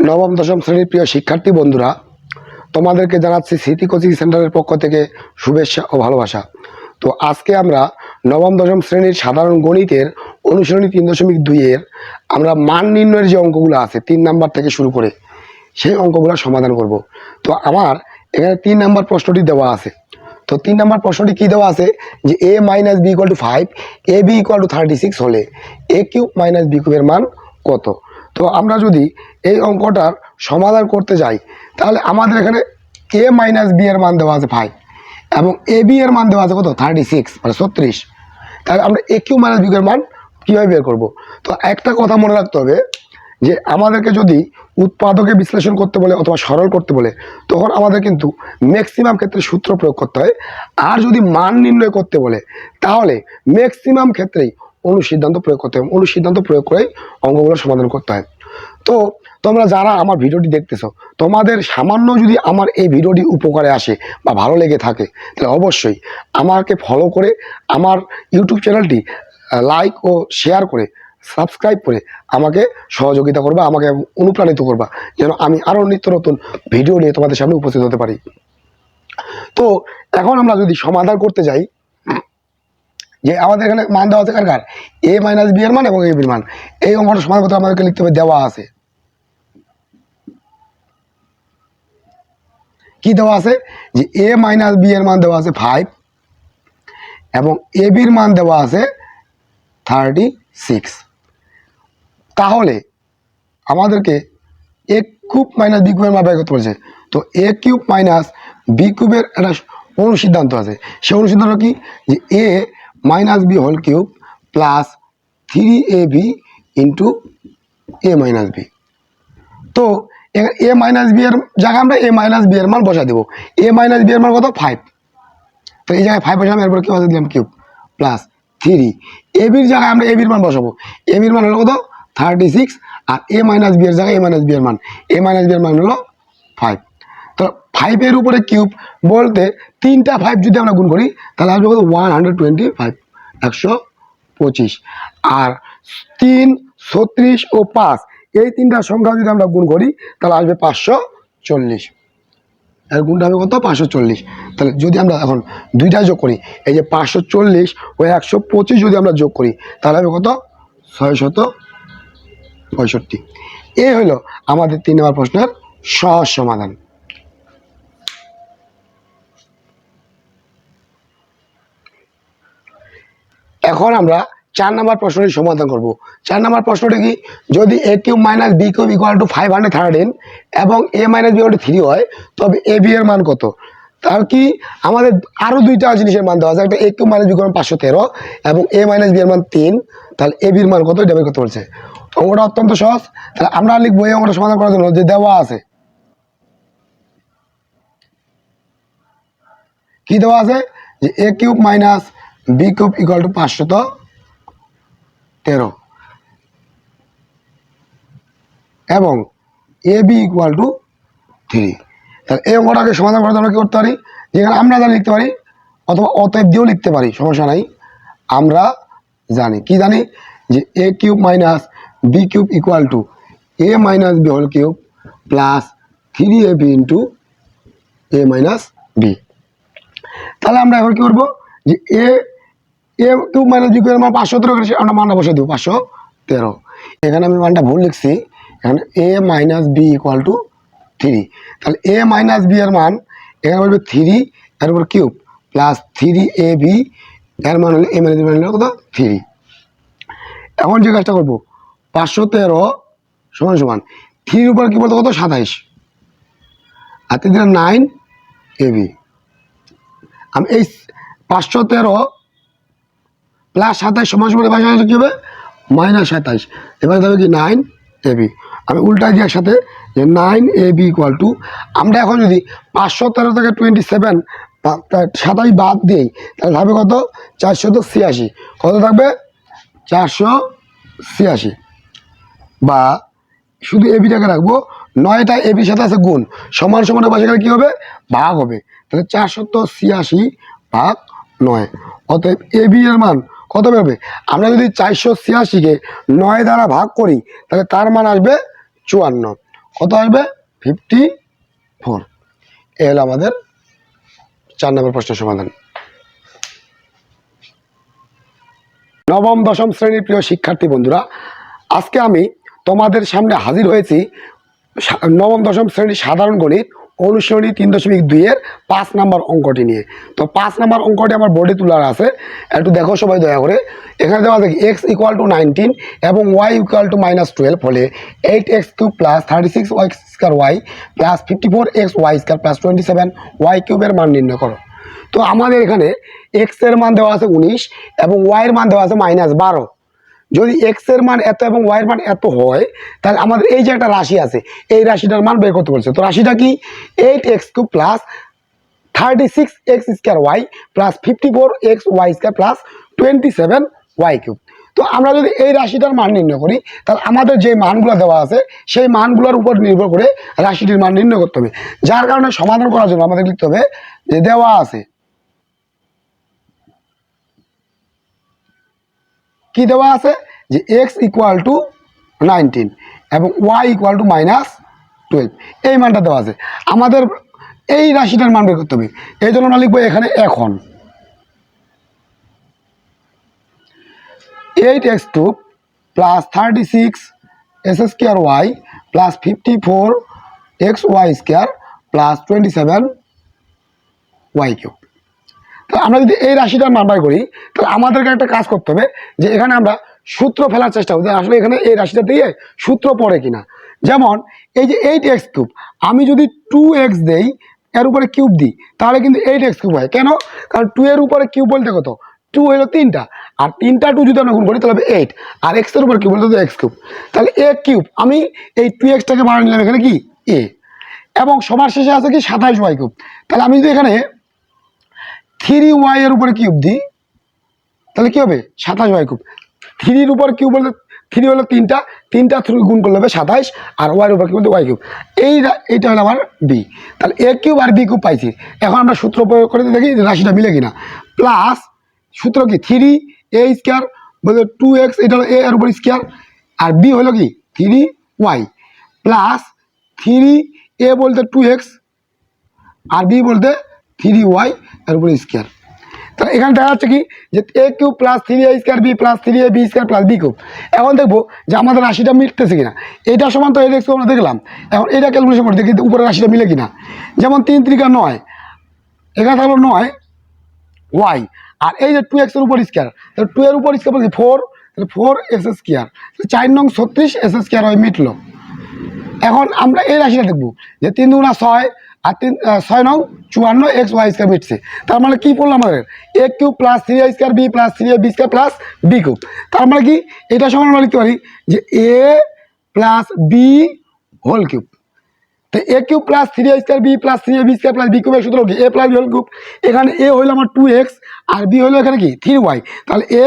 নবম দশম শ্রেণীর প্রিয় শিক্ষার্থী বন্ধুরা, তোমাদেরকে জানাচ্ছি স্মৃতি কোচিং সেন্টারের পক্ষ থেকে শুভেচ্ছা ও ভালোবাসা। তো আজকে আমরা নবম দশম শ্রেণীর সাধারণ গণিতের অনুশীলনী 3.2 এর আমরা মান নির্ণয়ের যে অঙ্কগুলো আছে 3 নাম্বার থেকে শুরু করে সেই অঙ্কগুলো সমাধান করব। তো আমার এখানে 3 নাম্বার প্রশ্নটি দেওয়া আছে। তো 3 নাম্বার প্রশ্নটি কি দেওয়া আছে যে a - b = 5, ab = 36 হলে a কিউব মাইনাস b কিউবের মান কত। তো আমরা যদি এই অঙ্কটার সমাধান করতে যাই তাহলে আমাদের এখানে a - b এর মান দেওয়া আছে 5 এবং ab এর মান দেওয়া আছে কত 36 মানে 36। তাহলে আমরা a কিউব মাইনাস b কিউবের মান কীভাবে বের করব। তো একটা কথা মনে রাখতে হবে যে আমাদেরকে যদি উৎপাদকে বিশ্লেষণ করতে বলে অথবা সরল করতে বলে তখন আমাদের কিন্তু ম্যাক্সিমাম ক্ষেত্রে সূত্র প্রয়োগ করতে হয়। আর যদি মান নির্ণয় করতে বলে তাহলে ম্যাক্সিমাম ক্ষেত্রেই অনুসিদ্ধান্ত প্রয়োগ করতে হয়। অনুসিদ্ধান্ত প্রয়োগ করেই অঙ্কগুলো সমাধান করতে হয়। তো তোমরা যারা আমার ভিডিওটি দেখতেছো, তোমাদের সামান্য যদি আমার এই ভিডিওটি উপকারে আসে বা ভালো লেগে থাকে তাহলে অবশ্যই আমাকে ফলো করে আমার ইউটিউব চ্যানেলটি লাইক ও শেয়ার করে সাবস্ক্রাইব করে আমাকে সহযোগিতা করবা, আমাকে অনুপ্রাণিত করবা যেন আমি আরও নিত্য নতুন ভিডিও নিয়ে তোমাদের সামনে উপস্থিত হতে পারি। তো এখন আমরা যদি সমাধান করতে যাই যে আমাদের এখানে মান দেওয়া আছে কার a - b এর মান এবং ab এর মান। এই অঙ্কটা সমাধান করতে আমাদেরকে লিখতে হবে, দেওয়া আছে কি দেওয়া আছে যে a - b এর মান দেওয়া আছে 5 এবং ab এর মান দেওয়া আছে 36। তাহলে আমাদেরকে a কিউব মাইনাস b কিউবের মান বের করতে বলেছে। তো a কিউব মাইনাস b কিউবের একটা অনুসিদ্ধান্ত আছে। সেই অনুসিদ্ধান্ত কি যে a - b whole cube plus 3ab into a - b। তো a - b এর জায়গায় আমরা a - b এর মান বসা দেবো। a - b এর মান কত 5। তো এই জায়গায় 5 বসালাম, এরপর কি বসা দিলাম কিউব প্লাস 3। ab এর জায়গায় আমরা ab এর মান বসাবো। ab এর মান হলো কত 36 আর a - b এর জায়গায় a - b এর মান b এর মান হলো 5। তো 5 এর উপরে কিউব বলতে 3টা 5 যদি আমরা গুণ করি তাহলে আসবে কত 125 125। আর 3 36 ও 5 এই 3টা সংখ্যা যদি আমরা গুণ করি তাহলে আসবে 540। এর গুণটা হবে কত 540। তাহলে যদি আমরা এখন দুইটা যোগ করি এই যে 540 ও 125 যদি আমরা যোগ করি তাহলে হবে কত 665। এই হলো আমাদের 3 নম্বর প্রশ্নের সহজ সমাধান। এখন আমরা 4 নম্বর প্রশ্নটি সমাধান করব। 4 নম্বর প্রশ্নটি কি যদি a cube minus b cube equal two 513 এবং a - b = 3 হয় তবে ab এর মান কত। তার কি আমাদের আরো দুইটা জিনিসের মান দেওয়া আছে, একটা a cube minus b cube 513 এবং a - b এর মান 3। তাহলে ab এর মান কত এটা বের করতে বলছে। অঙ্কটা অত্যন্ত সহজ। তাহলে আমরা লিখবো এই অঙ্কটা সমাধান করার জন্য যে দেওয়া আছে কি দেওয়া আছে যে a cube minus b cube equal two 513 এবং ab ইকুয়াল টু 3। তাহলে এই অঙ্কটাকে সমাধান করার জন্য কি করতে পারি, যেখানে আমরা জানি লিখতে পারি অথবা অতএব দিয়েও লিখতে পারি, সমস্যা নাই। আমরা জানি কি জানি যে a cube minus b cube equal to a - b whole cube plus 3ab into a - b। তাহলে আমরা এখন কি করবো যে a কিউব মাইনাস b কিউবের মান 513 আমরা মানটা বসে দেবো 513। এখানে আমি মানটা ভুল লিখছি, এখানে a - b ইকুয়াল টু 3। তাহলে a - b এর মান এখানে বলবে 3 এর উপর কিউব প্লাস 3ab এর মান হলে a - b মান হলো কত 3। এখন যে কাজটা করবো 513 সমান সমান 3 উপর কি বলতো কত 27 আর 3 দিলাম 9ab। আমি এই 513 প্লাস 27 সমান সমান কি হবে -27। এবার দেবে কি 9ab। আমি উল্টাই দিই একসাথে যে 9ab ইকুয়াল টু আমরা এখন যদি 513 থেকে 27 27 বাদ দিই তাহলে থাকবে কত 486। কত থাকবে 486 বা শুধু এবিটাকে রাখবো 9টা এবির সাথে আছে গুণ সমান সমানের পাশে গেলে কী হবে ভাগ হবে। তাহলে 486 ভাগ 9। অতএব এবি এর মান কত বেরোবে। আমরা যদি 486কে 9 দ্বারা ভাগ করি তাহলে তার মান আসবে 54। কত আসবে 54। এ হলো আমাদের 4 নম্বর প্রশ্নের সমাধান। নবম দশম শ্রেণীর প্রিয় শিক্ষার্থী বন্ধুরা, আজকে আমি তোমাদের সামনে হাজির হয়েছি নবম দশম শ্রেণীর সাধারণ গণিত অনুশীলনী 3.2 এর 5 নম্বর অঙ্কটি নিয়ে। তো 5 নম্বর অঙ্কটি আমার বোর্ডে তোলা আছে, একটু দেখো সবাই দয়া করে। এখানে দেওয়া আছে x = 19 এবং y = -12 হলে 8x³ + 36y² + 54xy² + 27y³ এর মান নির্ণয় করো। তো আমাদের এখানে x এর মান দেওয়া আছে 19 এবং y এর মান দেওয়া আছে -12। যদি x এর মান এত এবং y এর মান এত হয়, তাহলে আমাদের এই যে একটা রাশি আছে, এই রাশিটার মান বের করতে বলছে। তো রাশিটা কি 8x³ + 36x² + 54xy² + 27y³। তো আমরা যদি এই রাশিটার মান নির্ণয় করি, তাহলে আমাদের যে মানগুলো দেওয়া আছে সেই মানগুলোর উপর নির্ভর করে রাশিটির মান নির্ণয় করতে হবে। যার কারণে সমাধান করার জন্য আমাদের লিখতে হবে যে দেওয়া আছে, কি দেওয়া আছে যে x = 19 এবং y = -12, এই মানটা দেওয়া আছে। আমাদের এই রাশিটার মান বের করতে হবে। এই জন্য আমরা লিখবো এখানে এখন 8x³ + 36x² + 54xy² + 27y³। তো আমরা যদি এই রাশিটার মান বের করি, তাহলে আমাদেরকে একটা কাজ করতে হবে যে এখানে আমরা সূত্র ফেলার চেষ্টা করতে আসলে এখানে এই রাশিটা দিয়ে সূত্র পড়ে কিনা। যেমন এই যে 8x³ আমি যদি 2x দেই, এর উপরে কিউব দিই, তাহলে কিন্তু 8x³ হয়। কেন? কারণ 2 এর উপরে কিউব বলতে কত, 2 হলো 3টা, আর 3টা 2 যদি আমরা গুণ করি তাহলে হবে 8, আর x এর উপর কিউব বলতে x³। তাহলে a³ আমি এই 2xটাকে বানিয়ে নিলাম এখানে কি a, এবং সবার শেষে আছে কি 27y³। তাহলে আমি যদি এখানে 3y এর উপরে কিউব দিই, তাহলে কি হবে 27y³। 3 এর উপর কিউব বলতে 3 হলো 3টা, 3টা গুণ করলে হবে 27, আর y এর উপর কিউব বলতে y³। এইটা হলো আমার b। তাহলে a³ আর b³ পাইছি। এখন আমরা সূত্র প্রয়োগ করে দেখি রাশিটা মিলে কিনা। প্লাস সূত্র কি 3a² বলতে 2x, এটা হলো a এর উপর স্কয়ার, আর b হলো কি 3y, প্লাস 3a বলতে 2x আর b বলতে 3y এর উপর স্কয়ার। তাহলে এখানে দেখা যাচ্ছে কি যে a³ + 3a² b + 3ab² + b³। এখন দেখবো যে আমাদের রাশিটা মিলতেছে কিনা। এটা সমান তো x আমরা দেখলাম, এখন এটা ক্যালকুলেশন করে দেখি উপরে রাশিটা মিলে কিনা। যেমন 3 × 9, এখানে থাকলো 9y, আর এই যে 2x এর উপর স্কয়ার, তাহলে 2 এর উপর স্কয়ার বলছি 4, তাহলে 4x², 4 নং 36x² হয় মিটলো। এখন আমরা এই রাশিটা দেখবো যে 3 × 6 আর 6 নং 54xy² মিটছে। তার মানে কি পড়লো আমাদের a³ + 3a² b + 3ab² + b³। তার মানে কি এটা সমান আমরা লিখতে পারি যে a + b হোল কিউব। তো a³ + 3a² b + 3ab² + b³ এর সূত্র কি a + b হোল কিউব। এখানে a হলো আমার 2x আর b হলো এখানে কি 3y, তাহলে a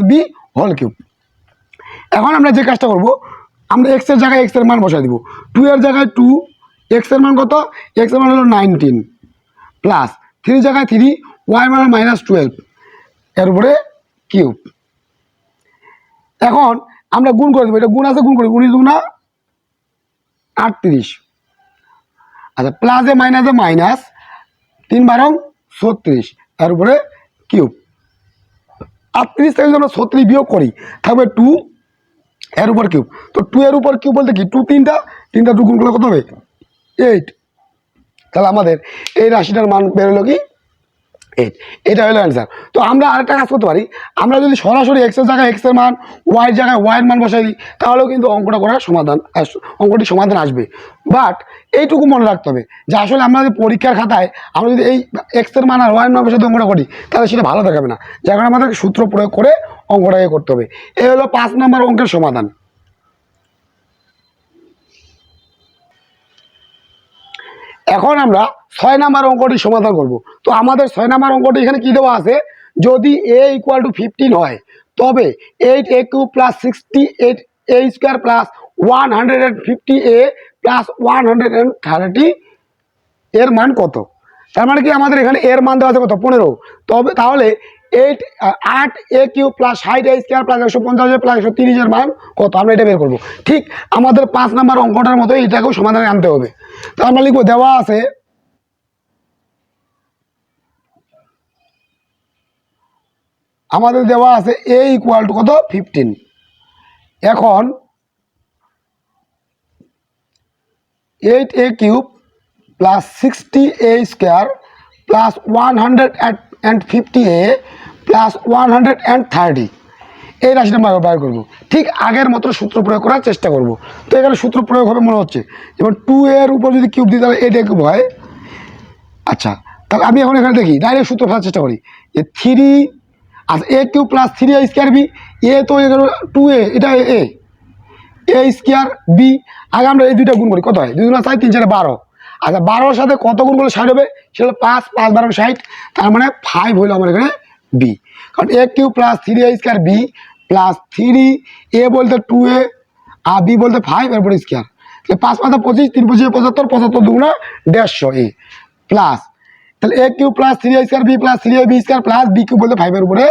+ b হোল কিউব। এখন আমরা যে কাজটা করব, আমরা x এর জায়গায় x এর মান বসাই দিব। 2 এর জায়গায় 2, x এর মান কত, x এর মান হলো 19, প্লাস 3 জায়গায় 3, y এর মান হলো -12 এর উপরে কিউব। এখন আমরা গুণ করে দেবো, এটা গুণ আছে, গুণ করি 19 × 38। আচ্ছা, প্লাসে মাইনাসে মাইনাস, 3 × 12 36 এর উপরে কিউব। 38 থেকে যদি আমরা 36 বিয়োগ করি থাকবে 2 এর উপর কিউব। তো 2 এর উপর কিউব বলতে কি 2 3টা, 3টা 2 গুণ করলে কত হবে 8। তাহলে আমাদের এই রাশিটার মান বের হলো কি 8। এটা হলো অ্যান্সার। তো আমরা আরেকটা কাজ করতে পারি, আমরা যদি সরাসরি x এর জায়গায় x এর মান, y এর জায়গায় y এর মান বসাই দিই, তাহলেও কিন্তু অঙ্কটি সমাধান আসবে। বাট এইটুকু মনে রাখতে হবে যে আসলে আমাদের পরীক্ষার খাতায় আমরা যদি এই x এর মান আর y এর মান বসাতে অঙ্কটা করি, তাহলে সেটা ভালো দেখাবে না। যার কারণে আমাদেরকে সূত্র প্রয়োগ করে অঙ্কটাকে করতে হবে। এই হলো 5 নম্বর অঙ্কের সমাধান। এখন আমরা 6 নম্বর অঙ্কটি সমাধান করব। তো আমাদের 6 নম্বর অঙ্কটি এখানে কি দেওয়া আছে, যদি a = 15 হয় তবে 8a³ + 68a² + 150a + 130 এর মান কত। তার মানে কি আমাদের এখানে এর মান দেওয়া আছে কত 15। তাহলে 8 এ কিউব প্লাস 60 এ স্কোয়ার প্লাস 150 প্লাস 130 মান কত, আমরা এটা বের করবো। ঠিক আমাদের 5 নাম্বার অঙ্কটার মতো এটাকেও সমাধানে আনতে হবে। তো আমরা লিখবো দেওয়া আছে এ ইকুয়াল টু কত 15। এখন 8 এ cube plus 60 A square plus 150 A plus 130 এই রাশিটা আমরা ব্যবহার করবো। ঠিক আগের মতো সূত্র প্রয়োগ করার চেষ্টা করব। তো এখানে সূত্র প্রয়োগ হবে মনে হচ্ছে, যেমন 2 এর উপর যদি কিউব দিই তাহলে 8 এ কিউব হয়। আচ্ছা, তাহলে আমি এখন এখানে দেখি ডাইরেক্ট সূত্র ফেলার চেষ্টা করি যে 3, আচ্ছা এ cube plus 3 A square B, এ তো এখানে 2 এ, এটা এ স্কোয়ার বি। আগে আমরা এই দুইটা গুণ করি, কত হয় 2 গুণ 4 3 4 12। আচ্ছা 12-র সাথে কত গুণ করলে 60 হবে, সেটা 5 5 12 60, তার মানে 5 হলো আমার এখানে বি। কারণ এ cube plus 3 A square B plus 3 এ বলতে 2 এ আর বি বলতে 5 এরপর স্কোয়ার, 5 5 25 3 25 75 75 দুগুণা 150 এ প্লাস, তাহলে A cube plus 3 A square B plus 3 A B square plus B cube বলতে 5 এর উপরে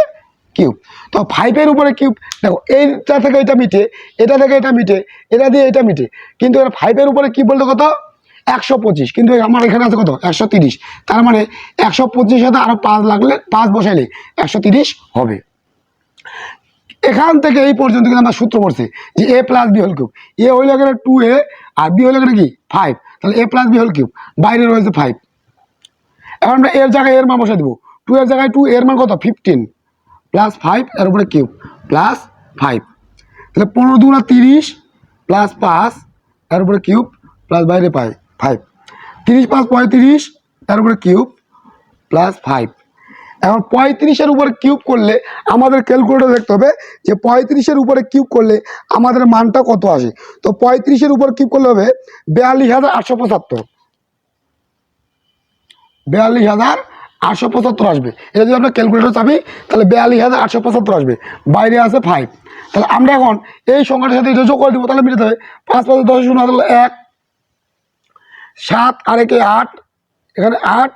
কিউব। তো 5 এর উপরে কিউব, দেখো এইটা থেকে এটা মিটে, এটা থেকে এটা মিটে, এটা দিয়ে এটা মিটে, কিন্তু 5 এর উপরে কিউব বলতে কত 125, কিন্তু আমার এখানে আছে কত 130, তার মানে 125 সাথে আরো 5 লাগলে 5 বসাইলে 130 হবে। এখান থেকে এই পর্যন্ত কিন্তু আমরা সূত্র পড়ছি যে এ প্লাস বি হোল কিউব, এ হইলে এখানে 2 এ আর বি হইলে এখানে কি 5, তাহলে এ প্লাস বি হোল কিউব, বাইরে রয়েছে 5। এখন আমরা এর জায়গায় এর মান বসাই দেবো, 2 এর জায়গায় 2, এর মান কত 15 প্লাস 5 এর উপরে কিউব প্লাস 5, তাহলে 15 দুগুণা 30 প্লাস 5 এর উপরে কিউব প্লাস বাইরে 5 30 5 35 এর উপরে কিউব প্লাস 5। এখন 35-এর উপরে কিউব করলে আমাদের ক্যালকুলেটর দেখতে হবে যে 35-এর উপরে কিউব করলে আমাদের মানটা কত আসে। তো 35-এর উপর কিউব করলে হবে 42,875, 42,875 আসবে। এটা যদি আমরা ক্যালকুলেটর চাপি তাহলে 42,875 আসবে, বাইরে আছে 5। তাহলে আমরা এখন এই সংখ্যাটার সাথে এটা যোগ করে দেবো, তাহলে মিটাতে হবে 5 5 10 শূন্য, তাহলে 1 7 আর 1 8, এখানে 8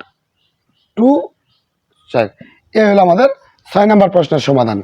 2 4। এ হলো আমাদের 6 নম্বর প্রশ্নের সমাধান।